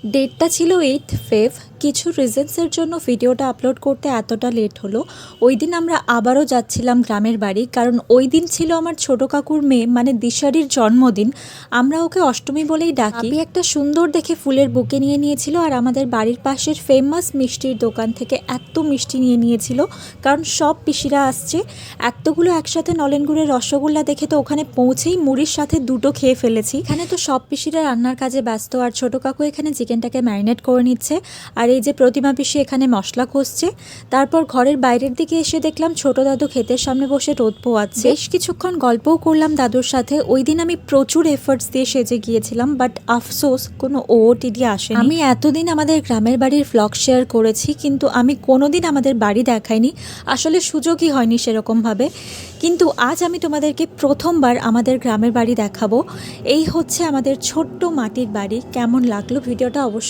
ডেটটা ছিল 8 ফেভ। কিছু রিজনসের জন্য ভিডিওটা আপলোড করতে এতটা লেট হলো। ওই দিন আমরা আবারও যাচ্ছিলাম গ্রামের বাড়ি, কারণ ওই দিন ছিল আমার ছোট কাকুর মেয়ে মানে দিশারির জন্মদিন। আমরা ওকে অষ্টমী বলেই ডাকি। আপনি একটা সুন্দর দেখে ফুলের বুকে নিয়ে নিয়েছিল, আর আমাদের বাড়ির পাশের ফেমাস মিষ্টির দোকান থেকে এত মিষ্টি নিয়ে নিয়েছিল, কারণ সব পিসিরা আসছে। এতগুলো একসাথে নলেন গুড়ের রসগোল্লা দেখে তো ওখানে পৌঁছেই মুড়ির সাথে দুটো খেয়ে ফেলেছি। এখানে তো সব পিসিরা রান্নার কাজে ব্যস্ত, আর ছোট কাকু এখানে চিকেনটাকে ম্যারিনেট করে নিচ্ছে, আর এই যে প্রতিমা পিসি এখানে মশলা কষছে। তারপর ঘরের বাইরের দিকে এসে দেখলাম ছোট দাদু ক্ষেতের সামনে বসে রোদ পোয়াচ্ছে। বেশ কিছুক্ষণ গল্পও করলাম দাদুর সাথে। ওই দিন আমি প্রচুর এফর্টস দিয়ে সেজে গিয়েছিলাম, বাট আফসোস কোনো ওটিডি আসেনি। আমি এতদিন আমাদের গ্রামের বাড়ির ভ্লগ শেয়ার করেছি, কিন্তু আমি কোনোদিন আমাদের বাড়ি দেখাইনি, আসলে সুযোগই হয়নি সেরকমভাবে। কিন্তু আজ আমি তোমাদেরকে প্রথমবার আমাদের গ্রামের বাড়ি দেখাবো। এই হচ্ছে আমাদের ছোট্ট মাটির বাড়ি। কেমন লাগলো ভিডিওটা অবশ্যই